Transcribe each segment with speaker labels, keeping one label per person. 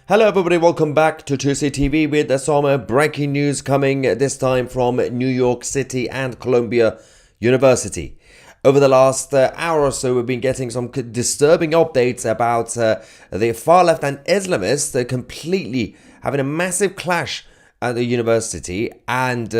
Speaker 1: Hello everybody, welcome back to 2C TV with some breaking news coming this time from New York City and Columbia University. Over the last hour or so, we've been getting some disturbing updates about the far left and Islamists completely having a massive clash at the university and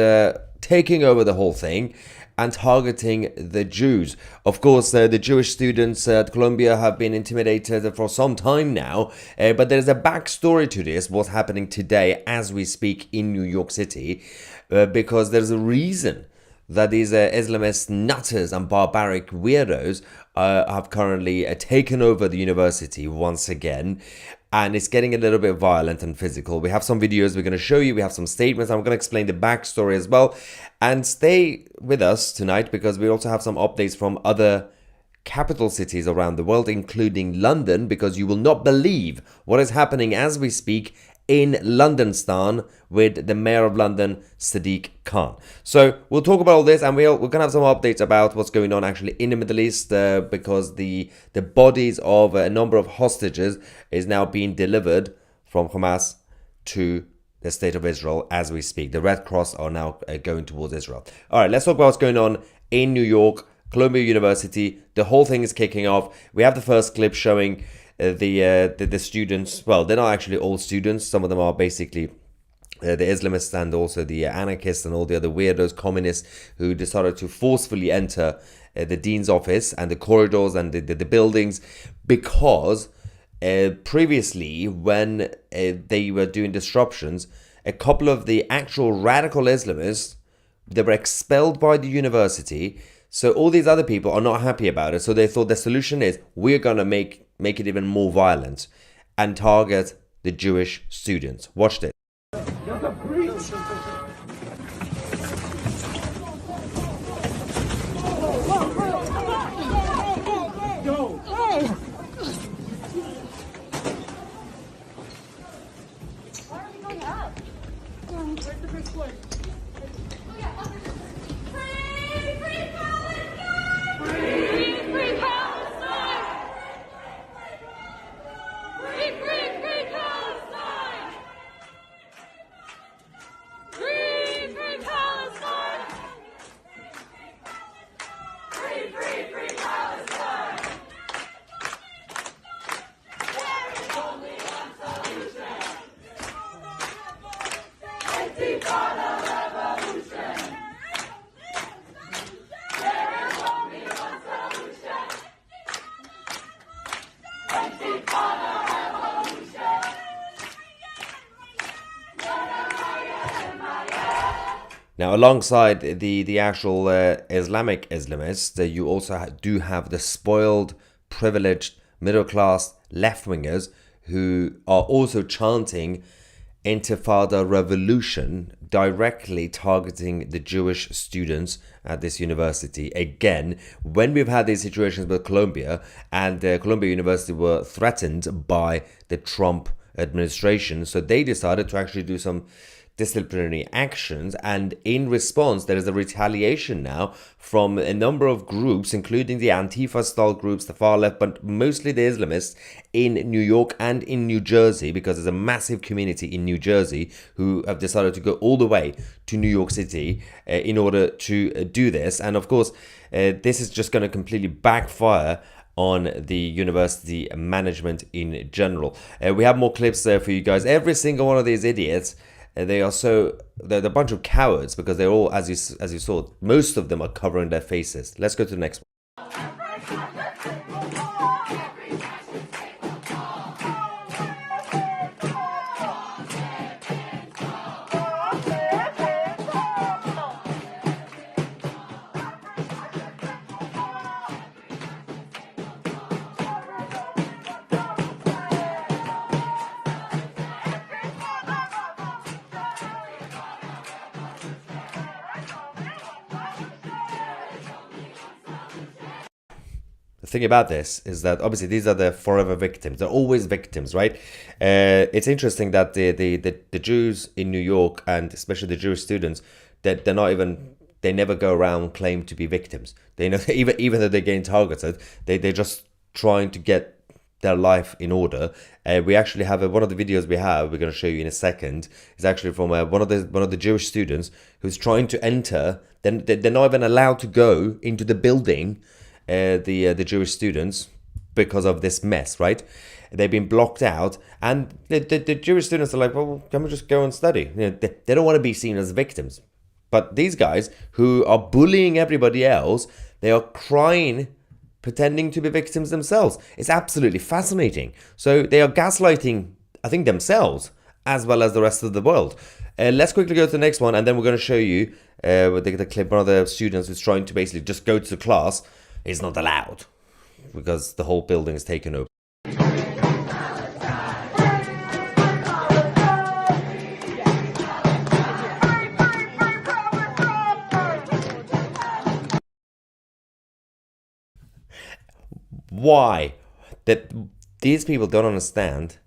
Speaker 1: taking over the whole thing and targeting the Jews. Of course, the Jewish students at Columbia have been intimidated for some time now, but there's a backstory to this, what's happening today as we speak in New York City, because there's a reason that these Islamist nutters and barbaric weirdos have currently taken over the university once again. And it's getting a little bit violent and physical. We have some videos we're going to show you. We have some statements. I'm going to explain the backstory as well. And stay with us tonight because we also have some updates from other capital cities around the world, including London, because you will not believe what is happening as we speak in Londonstan with the Mayor of London, Sadiq Khan. So we'll talk about all this, and we're going to have some updates about what's going on actually in the Middle East because the bodies of a number of hostages is now being delivered from Hamas to the state of Israel as we speak. The Red Cross are now going towards Israel. All right, let's talk about what's going on in New York, Columbia University. The whole thing is kicking off. We have the first clip showing the students. Well, they're not actually all students. Some of them are basically the Islamists and also the anarchists and all the other weirdos, communists who decided to forcefully enter the dean's office and the corridors and the buildings because previously when they were doing disruptions, a couple of the actual radical Islamists, they were expelled by the university. So all these other people are not happy about it. So they thought the solution is we're going to make it even more violent and target the Jewish students. Watch this.
Speaker 2: There's a breach. Go.
Speaker 3: Why are we going up? Where's the first floor? Oh yeah, up. Free Palestine! Free Palestine! Free Palestine! Free Palestine! Free Palestine! There is only one solution. Intifada revolution. There is only one solution. Intifada revolution.
Speaker 1: Now, alongside the actual Islamic Islamists, you also do have the spoiled, privileged, middle-class left-wingers who are also chanting Intifada revolution, directly targeting the Jewish students at this university. Again, when we've had these situations with Columbia, and Columbia University were threatened by the Trump administration, so they decided to actually do some disciplinary actions, and in response there is a retaliation now from a number of groups, including the Antifa style groups, the far left, but mostly the Islamists in New York and in New Jersey, because there's a massive community in New Jersey who have decided to go all the way to New York City in order to do this. And of course this is just going to completely backfire on the university management in general. We have more clips there for you guys. Every single one of these idiots, they're a bunch of cowards, because they're all, as you saw, most of them are covering their faces. Let's go to the next one. The thing about this is that obviously these are the forever victims. They're always victims, right? It's interesting that the Jews in New York, and especially the Jewish students, that they're not even they never go around claim to be victims. They know even though they're getting targeted, they're just trying to get their life in order. We actually have one of the videos we're going to show you in a second. Is actually from one of the Jewish students who's trying to enter. Then they're not even allowed to go into the building. The Jewish students, because of this mess, right? They've been blocked out, and the Jewish students are like, well, can we just go and study? They don't want to be seen as victims. But these guys who are bullying everybody else, they are crying, pretending to be victims themselves. It's absolutely fascinating. So they are gaslighting, I think, themselves as well as the rest of the world. Let's quickly go to the next one, and then we're going to show you the clip. One of the students who's trying to basically just go to the class is not allowed because the whole building is taken over. Why? That these people don't understand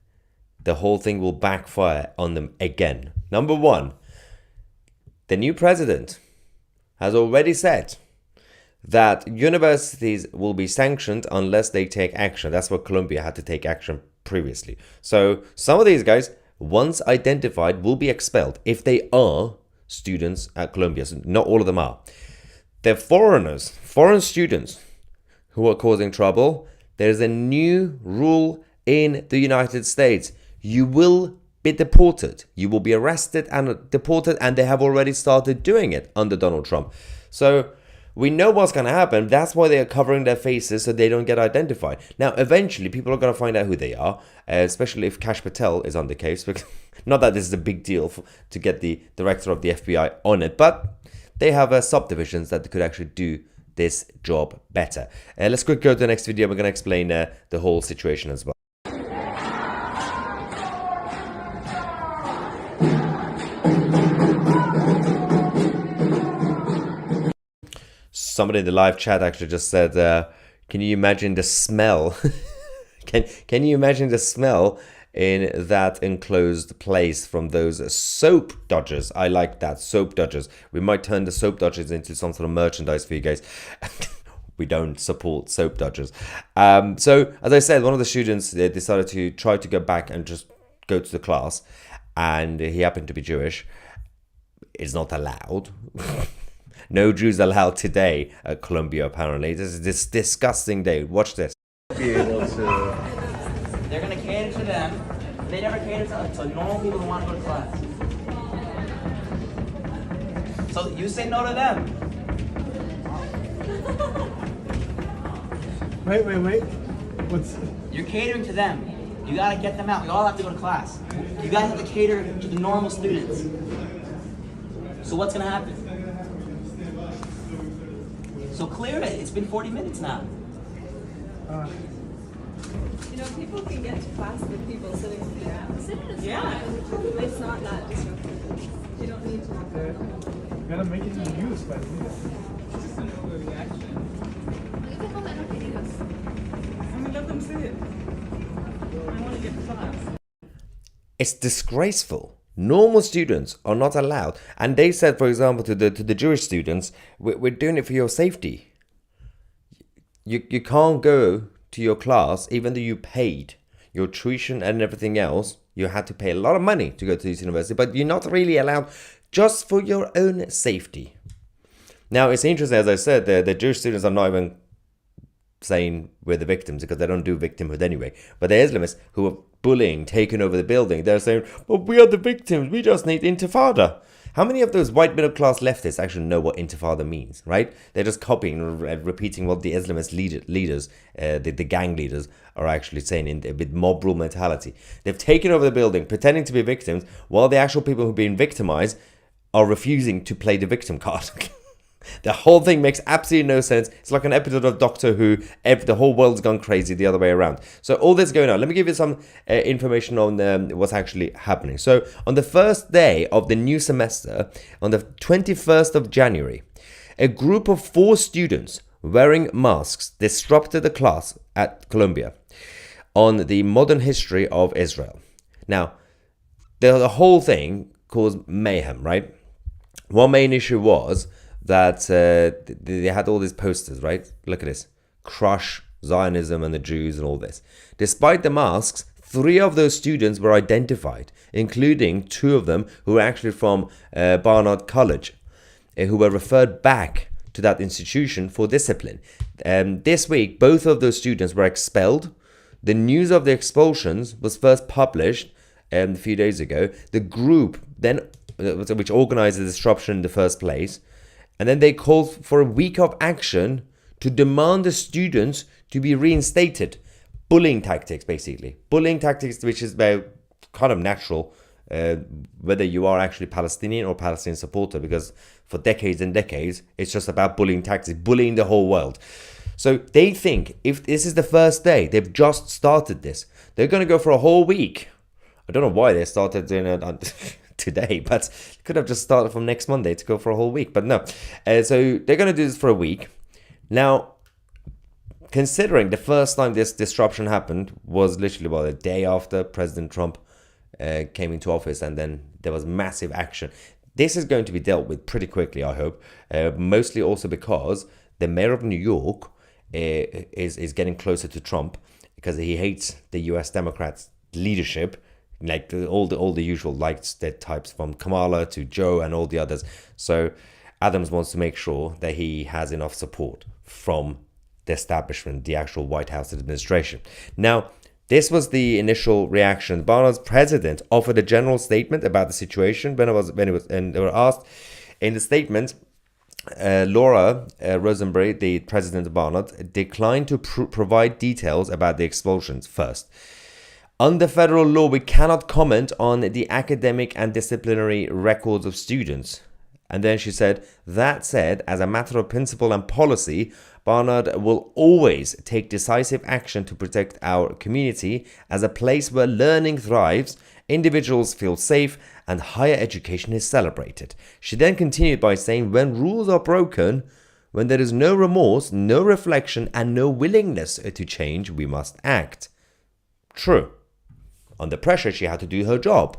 Speaker 1: the whole thing will backfire on them again. Number one, the new president has already said that universities will be sanctioned unless they take action. That's what Colombia had to take action previously. So some of these guys, once identified, will be expelled if they are students at Colombia. So not all of them are. They're foreigners, foreign students who are causing trouble. There's a new rule in the United States. You will be deported. You will be arrested and deported, and they have already started doing it under Donald Trump. So we know what's going to happen. That's why they are covering their faces so they don't get identified. Now, eventually, people are going to find out who they are, especially if Kash Patel is on the case. Not that this is a big deal to get the director of the FBI on it, but they have subdivisions that could actually do this job better. Let's quickly go to the next video. We're going to explain the whole situation as well. Somebody in the live chat actually just said, can you imagine the smell? Can you imagine the smell in that enclosed place from those soap dodgers? I like that, soap dodgers. We might turn the soap dodgers into some sort of merchandise for you guys. We don't support soap dodgers. So as I said, one of the students decided to try to go back and just go to the class, and he happened to be Jewish. It's not allowed. No Jews allowed today at Columbia, apparently. This is this disgusting day. Watch this.
Speaker 4: Be able to. They're going to cater to them. They never cater to normal people who want to go to class. So you say no to them.
Speaker 2: Wait. What's...
Speaker 4: You're catering to them. You got to get them out. We all have to go to class. You guys have to cater to the normal students. So what's going to happen? So clear it. It's been 40 minutes now.
Speaker 5: You know, people can get to class with people sitting in their house. Yeah. It's not that disruptive. You don't need to.
Speaker 2: Gotta make it in use, but
Speaker 5: Let them see it. I want to get to class.
Speaker 1: It's disgraceful. Normal students are not allowed. And they said, for example, to the Jewish students, we're doing it for your safety. You can't go to your class, even though you paid your tuition and everything else. You had to pay a lot of money to go to this university, but you're not really allowed just for your own safety. Now, it's interesting, as I said, the Jewish students are not even saying we're the victims because they don't do victimhood anyway. But the Islamists who are bullying, taking over the building, they're saying, well, we are the victims. We just need intifada. How many of those white middle class leftists actually know what intifada means, right? They're just copying and repeating what the Islamist leaders, the gang leaders, are actually saying with mob rule mentality. They've taken over the building, pretending to be victims, while the actual people who've been victimized are refusing to play the victim card. The whole thing makes absolutely no sense. It's like an episode of Doctor Who. The whole world's gone crazy the other way around. So all this going on. Let me give you some information on what's actually happening. So on the first day of the new semester, on the 21st of January, a group of 4 students wearing masks disrupted the class at Columbia on the modern history of Israel. Now, the whole thing caused mayhem, right? One main issue was that they had all these posters, right? Look at this. Crush Zionism and the Jews and all this. Despite the masks, 3 of those students were identified, including 2 of them who were actually from Barnard College, who were referred back to that institution for discipline. This week, both of those students were expelled. The news of the expulsions was first published a few days ago. The group then, which organized the disruption in the first place, and then they called for a week of action to demand the students to be reinstated. Bullying tactics, basically. Bullying tactics, which is kind of natural, whether you are actually Palestinian or Palestinian supporter, because for decades and decades, it's just about bullying tactics, bullying the whole world. So they think if this is the first day, they've just started this, they're going to go for a whole week. I don't know why they started doing it today, but could have just started from next Monday to go for a whole week. But no. So they're going to do this for a week. Now, considering the first time this disruption happened was literally the day after President Trump came into office, and then there was massive action. This is going to be dealt with pretty quickly, I hope. Mostly also because the mayor of New York is getting closer to Trump because he hates the U.S. Democrats' leadership, like all the usual dead types from Kamala to Joe and all the others. So Adams wants to make sure that he has enough support from the establishment, the actual White House administration. Now, this was the initial reaction. Barnard's president offered a general statement about the situation and they were asked in the statement. Laura Rosenberry, the president of Barnard, declined to provide details about the expulsions first. Under federal law, we cannot comment on the academic and disciplinary records of students. And then she said, that said, as a matter of principle and policy, Barnard will always take decisive action to protect our community as a place where learning thrives, individuals feel safe, and higher education is celebrated. She then continued by saying, when rules are broken, when there is no remorse, no reflection, and no willingness to change, we must act. True. Under pressure, she had to do her job.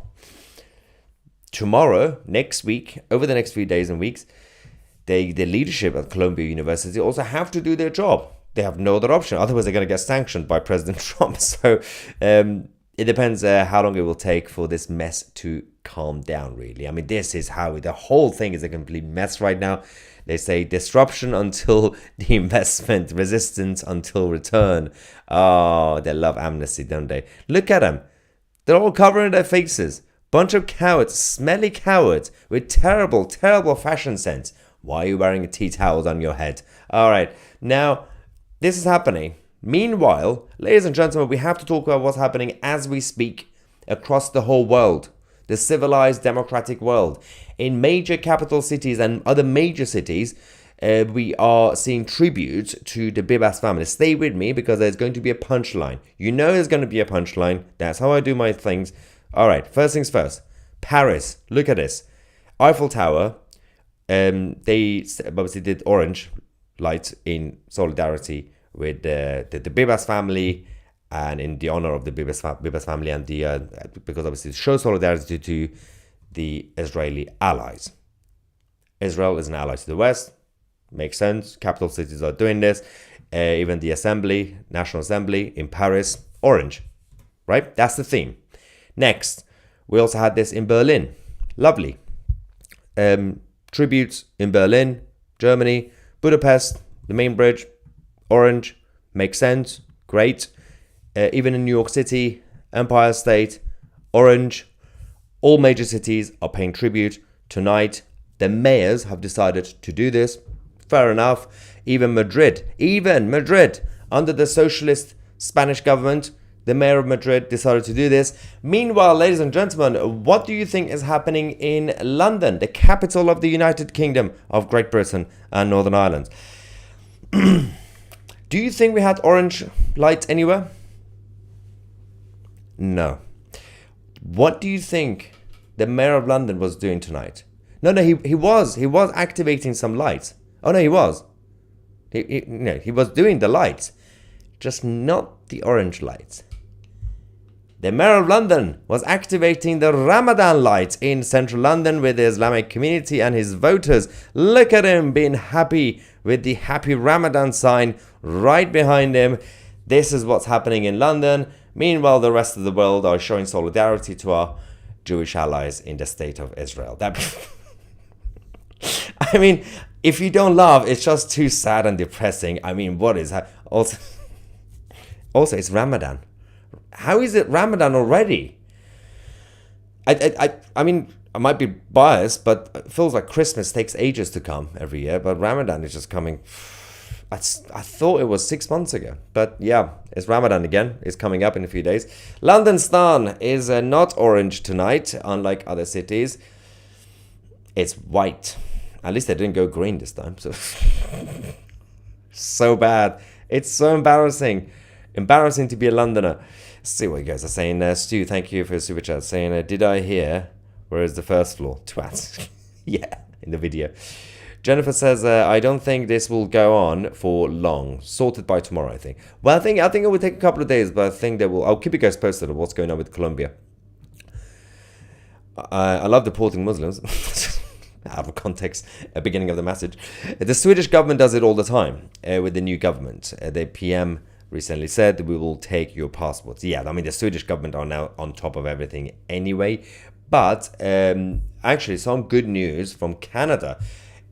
Speaker 1: Tomorrow, next week, over the next few days and weeks, the leadership at Columbia University also have to do their job. They have no other option. Otherwise, they're going to get sanctioned by President Trump. So it depends how long it will take for this mess to calm down, really. I mean, this is how the whole thing is a complete mess right now. They say disruption until the investment, resistance until return. Oh, they love amnesty, don't they? Look at them. They're all covering their faces. Bunch of cowards, smelly cowards with terrible, terrible fashion sense. Why are you wearing tea towels on your head? All right, now this is happening. Meanwhile, ladies and gentlemen, we have to talk about what's happening as we speak across the whole world, the civilized democratic world. In major capital cities and other major cities, we are seeing tributes to the Bibas family. Stay with me because there's going to be a punchline. You know there's going to be a punchline. That's how I do my things. All right, first things first. Paris, look at this. Eiffel Tower, they obviously did orange lights in solidarity with the Bibas family and in the honor of the Bibas family and because obviously it shows solidarity to the Israeli allies. Israel is an ally to the West. Makes sense. Capital cities are doing this. Even the assembly, National Assembly in Paris, orange. Right? That's the theme. Next, we also had this in Berlin. Lovely. Tributes in Berlin, Germany, Budapest, the main bridge, orange. Makes sense. Great. Even in New York City, Empire State, orange. All major cities are paying tribute. Tonight, the mayors have decided to do this. Fair enough. Even Madrid, under the socialist Spanish government, the mayor of Madrid decided to do this. Meanwhile, ladies and gentlemen, what do you think is happening in London, the capital of the United Kingdom of Great Britain and Northern Ireland? Do you think we had orange lights anywhere? No. What do you think the mayor of London was doing tonight? No, he was activating some lights. Oh no, he was. He was doing the lights, just not the orange lights. The Mayor of London was activating the Ramadan lights in central London with the Islamic community and his voters. Look at him being happy with the happy Ramadan sign right behind him. This is what's happening in London. Meanwhile, the rest of the world are showing solidarity to our Jewish allies in the state of Israel. I mean, if you don't laugh, it's just too sad and depressing. I mean, what is also it's Ramadan. How is it Ramadan already? I mean, I might be biased, but it feels like Christmas takes ages to come every year, but Ramadan is just coming. I thought it was 6 months ago, but yeah, it's Ramadan again. It's coming up in a few days. London Stan is not orange tonight, unlike other cities. It's white. At least they didn't go green this time. So bad. It's so embarrassing. Embarrassing to be a Londoner. Let's see what you guys are saying. Stu, thank you for your super chat. Saying, did I hear? Where is the first floor? Twat. Yeah, in the video. Jennifer says, I don't think this will go on for long. Sorted by tomorrow, I think. Well, I think it will take a couple of days, but I think they will. I'll keep you guys posted on what's going on with Colombia. I love deporting Muslims. Out of context, beginning of the message. The Swedish government does it all the time with the new government. The PM recently said we will take your passports. Yeah, I mean, the Swedish government are now on top of everything anyway. But actually, some good news from Canada.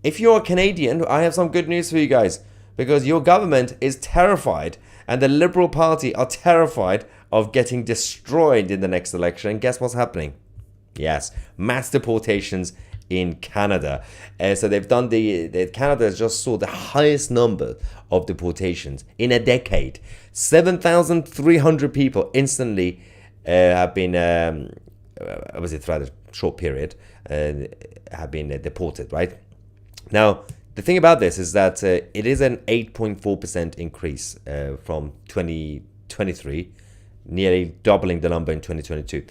Speaker 1: If you're a Canadian, I have some good news for you guys, because your government is terrified and the Liberal Party are terrified of getting destroyed in the next election. And guess what's happening? Yes, mass deportations in Canada. So they've done Canada has just saw the highest number of deportations in a decade. 7,300 people instantly have been, throughout a short period, have been deported, right? Now, the thing about this is that it is an 8.4% increase from 2023, nearly doubling the number in 2022.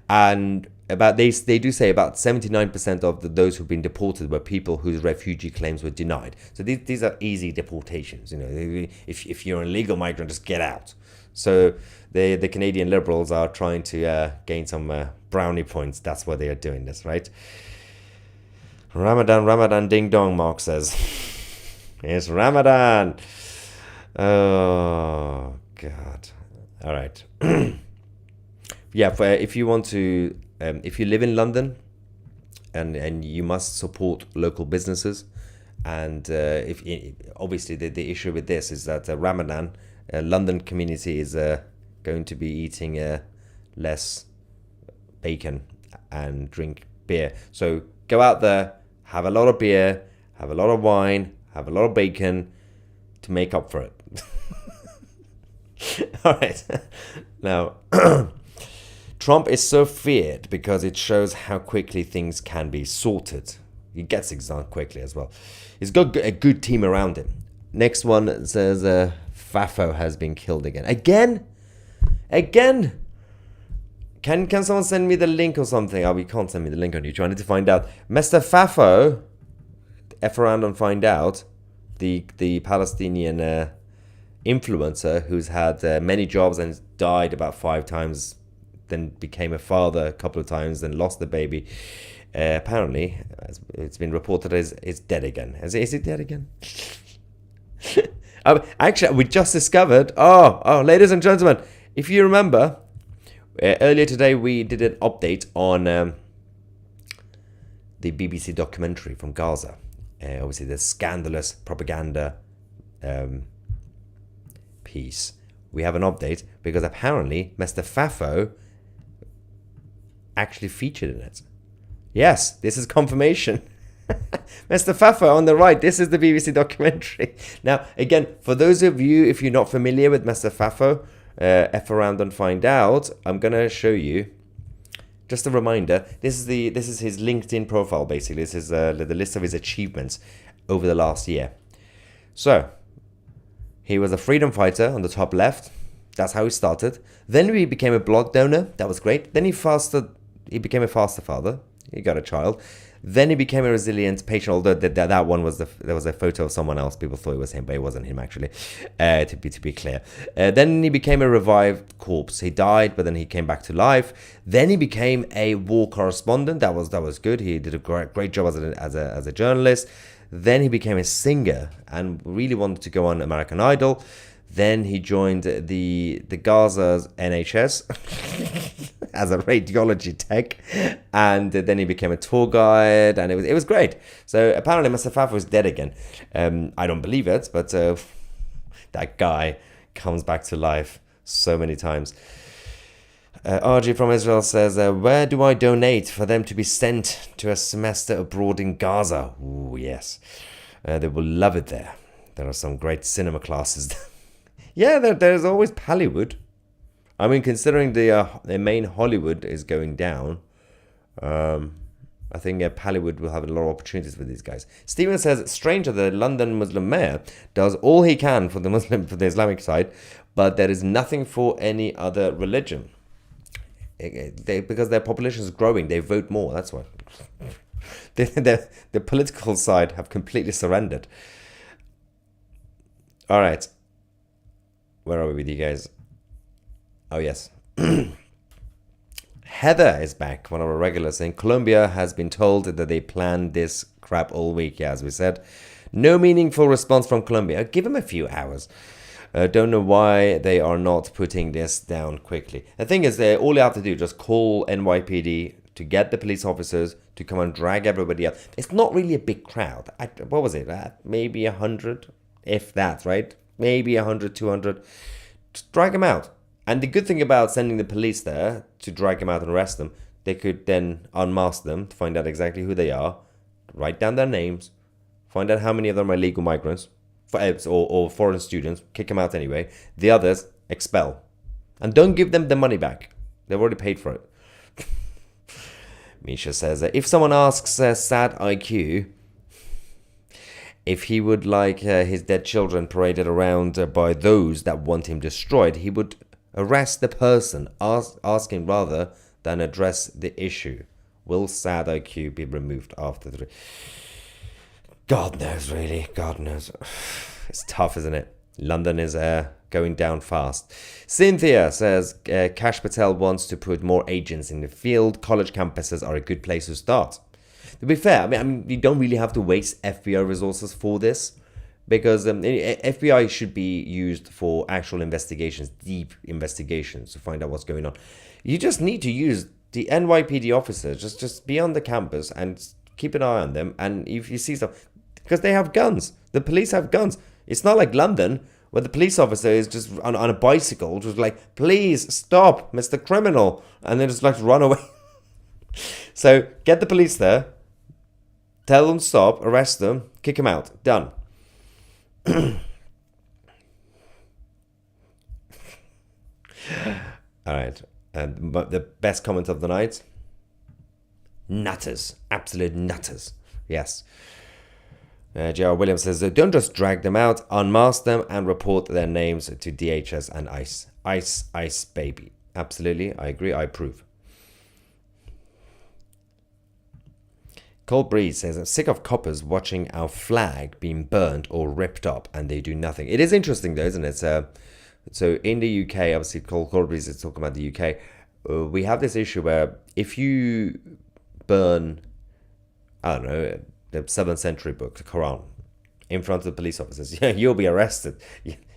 Speaker 1: And they do say about 79% of those who've been deported were people whose refugee claims were denied. So these are easy deportations. You know, if you're an illegal migrant, just get out. So the Canadian Liberals are trying to gain some brownie points. That's why they are doing this, right? Ramadan, ding dong, Mark says. It's Ramadan. Oh, God. All right. Yeah, if you want to, if you live in London, and you must support local businesses, and obviously the issue with this is that Ramadan, London community is going to be eating less bacon and drink beer. So go out there, have a lot of beer, have a lot of wine, have a lot of bacon to make up for it. All right. Now, Trump is so feared because it shows how quickly things can be sorted. He gets things done quickly as well. He's got a good team around him. Next one says Fafo has been killed again. Again? Can someone send me the link or something? Oh, we can't send me the link on YouTube. I need to find out. Mr. Fafo, F around and find out, the Palestinian influencer who's had many jobs and died about 5 times, then became a father a couple of times, then lost the baby. Apparently, it's been reported is dead again. Is he dead again? Actually, we just discovered. Oh, ladies and gentlemen, if you remember, earlier today we did an update on the BBC documentary from Gaza. Obviously, the scandalous propaganda piece. We have an update because apparently Mr. Fafo actually featured in it. Yes, this is confirmation. Mr. Fafo on the right, this is the BBC documentary. Now, again, for those of you, if you're not familiar with Mr. Fafo, F around and find out, I'm going to show you, just a reminder, this is his LinkedIn profile, basically. This is the list of his achievements over the last year. So, he was a freedom fighter on the top left. That's how he started. Then he became a blood donor. That was great. Then he became a foster father. He got a child. Then he became a resilient patient, although that one was there was a photo of someone else. People thought it was him, but it wasn't him actually, to be clear. Then he became a revived corpse. He died, but then he came back to life. Then he became a war correspondent. That was good. He did a great job as a journalist. Then he became a singer and really wanted to go on American Idol. Then he joined the Gaza's NHS as a radiology tech, and then he became a tour guide, and it was great. So apparently Mr. Fafo is dead again. I don't believe it, but that guy comes back to life so many times. RG from Israel says, where do I donate for them to be sent to a semester abroad in Gaza? Ooh, yes. They will love it there. There are some great cinema classes. Yeah, there's always Pallywood. I mean, considering the main Hollywood is going down, I think Pallywood will have a lot of opportunities for these guys. Stephen says, strange that the London Muslim mayor does all he can for the Islamic side, but there is nothing for any other religion. Because their population is growing, they vote more. That's why. The political side have completely surrendered. All right. Where are we with you guys? Oh, yes. Heather is back, one of our regulars, saying Colombia has been told that they planned this crap all week. Yeah, as we said. No meaningful response from Colombia. Give them a few hours. Don't know why they are not putting this down quickly. The thing is, all you have to do is just call NYPD to get the police officers to come and drag everybody out. It's not really a big crowd. What was it? Maybe 100, if that, right? Maybe 100, 200. Just drag them out. And the good thing about sending the police there to drag them out and arrest them, they could then unmask them to find out exactly who they are, write down their names, find out how many of them are illegal migrants or foreign students, kick them out anyway. The others, expel. And don't give them the money back. They've already paid for it. Misha says, if someone asks Sad IQ if he would like his dead children paraded around by those that want him destroyed, he would arrest the person, asking rather than address the issue. Will Sad IQ be removed after the... God knows, really. God knows. It's tough, isn't it? London is going down fast. Cynthia says, Kash Patel wants to put more agents in the field. College campuses are a good place to start. To be fair, I mean, you don't really have to waste FBI resources for this, because FBI should be used for actual investigations, deep investigations, to find out what's going on. You just need to use the NYPD officers, just be on the campus and keep an eye on them. And if you see stuff, because they have guns, the police have guns. It's not like London, where the police officer is just on a bicycle, just like, please stop, Mr. Criminal, and then just like run away. So get the police there. Tell them stop, arrest them, kick them out. Done. Alright. And the best comment of the night? Nutters. Absolute nutters. Yes. J.R. Williams says, don't just drag them out, unmask them and report their names to DHS and ICE. ICE, baby. Absolutely. I agree. I approve. Cold Breeze says, I'm sick of coppers watching our flag being burnt or ripped up and they do nothing. It is interesting though, isn't it? So in the UK, obviously Cold Breeze is talking about the UK, we have this issue where if you burn, I don't know, the 7th century book, the Quran, in front of the police officers, you'll be arrested.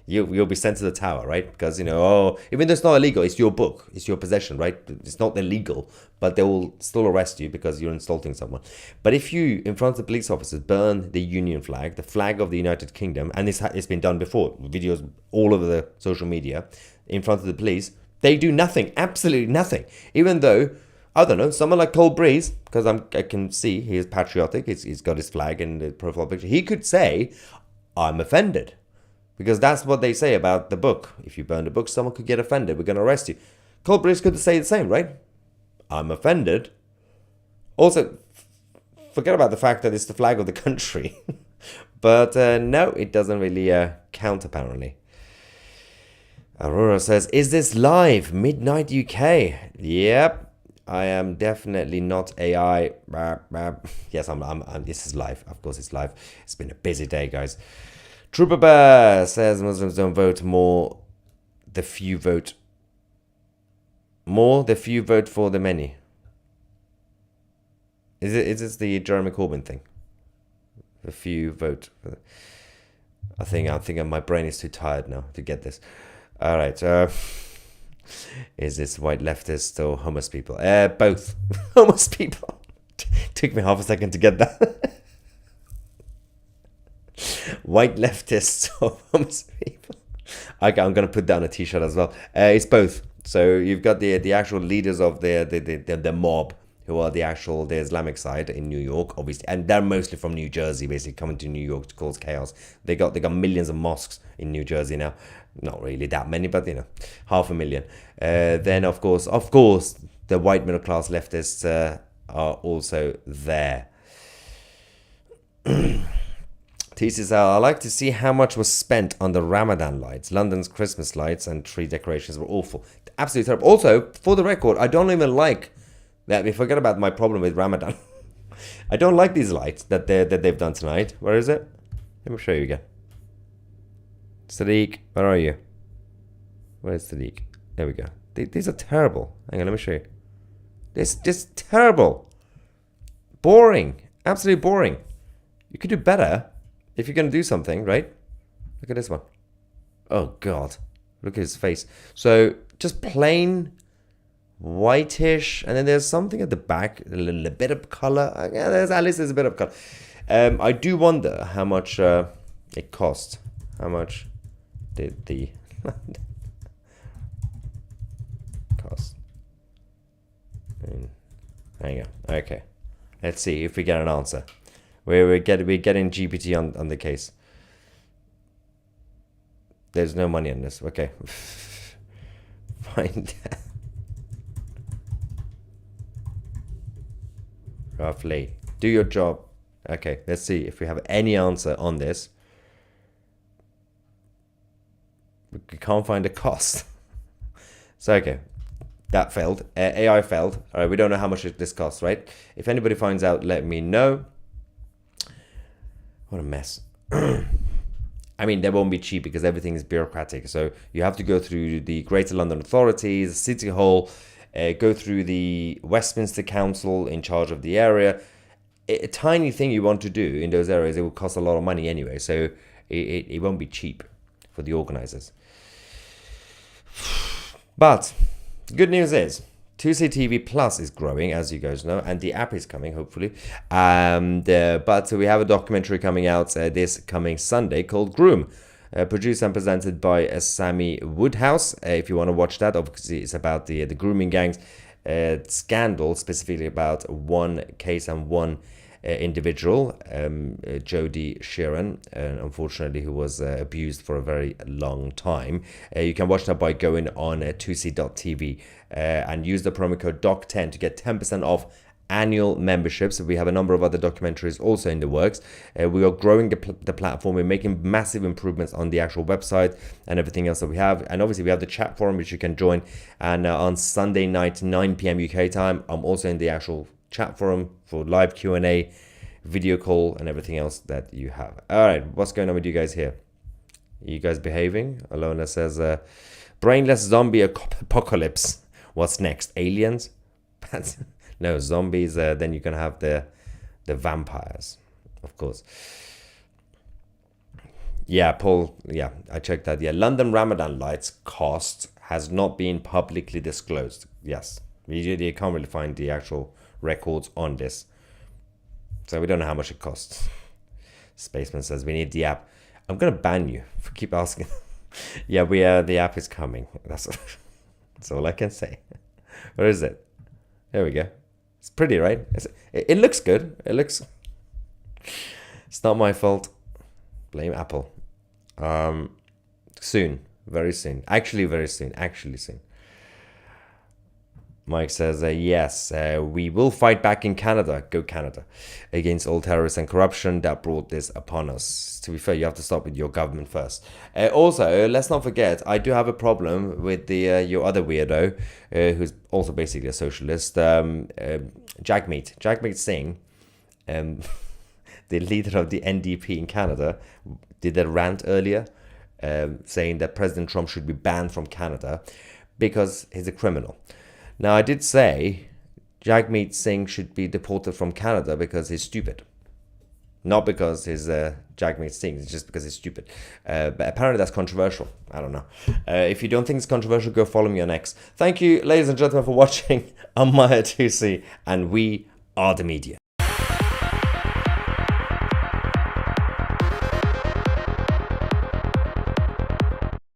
Speaker 1: You'll be sent to the tower, right? Because, even though it's not illegal, it's your book, it's your possession, right? It's not illegal, but they will still arrest you because you're insulting someone. But if you, in front of the police officers, burn the Union flag, the flag of the United Kingdom, and it's been done before, videos all over the social media, in front of the police, they do nothing, absolutely nothing. Even though, I don't know, someone like Cold Breeze, because I can see he is patriotic, he's got his flag in the profile picture, he could say, I'm offended. Because that's what they say about the book. If you burn the book, someone could get offended. We're going to arrest you. Cold Breeze could say the same, right? I'm offended. Also, forget about the fact that it's the flag of the country. But no, it doesn't really count, apparently. Aurora says, is this live? Midnight UK. Yep. I am definitely not AI. Yes, I'm. This is live. Of course, it's live. It's been a busy day, guys. Trooper Bear says Muslims don't vote more. The few vote more. The few vote for the many. Is this the Jeremy Corbyn thing? The few vote for the... I think my brain is too tired now to get this. All right. Is this white leftist or homeless people? Both. Homeless people. Took me half a second to get that. White leftists or homeless people. Okay, I'm gonna put down a T-shirt as well. It's both. So you've got the actual leaders of the mob, who are the Islamic side in New York, obviously, and they're mostly from New Jersey, basically coming to New York to cause chaos. They got millions of mosques in New Jersey now. Not really that many, but 500,000. Then of course, the white middle class leftists are also there. T says, I like to see how much was spent on the Ramadan lights. London's Christmas lights and tree decorations were awful. Absolutely terrible. Also, for the record, I don't even like that. We forget about my problem with Ramadan. I don't like these lights that they've done tonight. Where is it? Let me show you again. Sadiq, where are you? Where's Sadiq? There we go. These are terrible. Hang on, let me show you. This just terrible. Boring. Absolutely boring. You could do better if you're going to do something, right? Look at this one. Oh, God. Look at his face. So, just plain whitish. And then there's something at the back. A little bit of color. Yeah, at least there's a bit of color. I do wonder how much it cost. How much did the cost? Hang on. Okay. Let's see if we get an answer. We're getting GPT on the case. There's no money on this. Okay. Find roughly. Do your job. Okay, let's see if we have any answer on this. We can't find a cost. So, okay. That failed. AI failed. All right, we don't know how much this costs, right? If anybody finds out, let me know. What a mess. I mean, they won't be cheap because everything is bureaucratic. So you have to go through the Greater London Authorities, City Hall, go through the Westminster Council in charge of the area. A tiny thing you want to do in those areas, it will cost a lot of money anyway. So it won't be cheap for the organizers. But good news is 2CTV Plus is growing, as you guys know, and the app is coming, hopefully. But we have a documentary coming out this coming Sunday called Groom, produced and presented by Sammy Woodhouse. If you want to watch that, obviously it's about the grooming gangs scandal, specifically about one case and one individual, Jody Sheeran, unfortunately, who was abused for a very long time. You can watch that by going on 2c.tv and use the promo code DOC10 to get 10% off annual memberships. We have a number of other documentaries also in the works. We are growing the platform. We're making massive improvements on the actual website and everything else that we have. And obviously we have the chat forum, which you can join. And on Sunday night, 9 p.m. UK time, I'm also in the actual chat forum for live Q&A, video call, and everything else that you have. All right, what's going on with you guys here? Are you guys behaving? Alona says, brainless zombie apocalypse. What's next? Aliens? No, zombies. Then you're gonna have the vampires, of course. Yeah, Paul. Yeah, I checked that. Yeah, London Ramadan lights cost has not been publicly disclosed. Yes, you can't really find the actual records on this, so we don't know how much it costs. Spaceman says we need the app. I'm gonna ban you for keep asking. Yeah, the app is coming. That's all I can say. Where is it? There we go. It's pretty, right? It looks good. It's not my fault. Blame Apple. Soon, very soon. Actually, very soon. Actually, soon. Mike says, yes, we will fight back in Canada, go Canada, against all terrorists and corruption that brought this upon us. To be fair, you have to start with your government first. Also, let's not forget, I do have a problem with the your other weirdo, who's also basically a socialist, Jagmeet Singh, the leader of the NDP in Canada, did a rant earlier saying that President Trump should be banned from Canada because he's a criminal. Now, I did say Jagmeet Singh should be deported from Canada because he's stupid. Not because he's Jagmeet Singh, it's just because he's stupid. But apparently that's controversial. I don't know. If you don't think it's controversial, go follow me on X. Thank you, ladies and gentlemen, for watching. I'm Maya Tusi, and we are the media.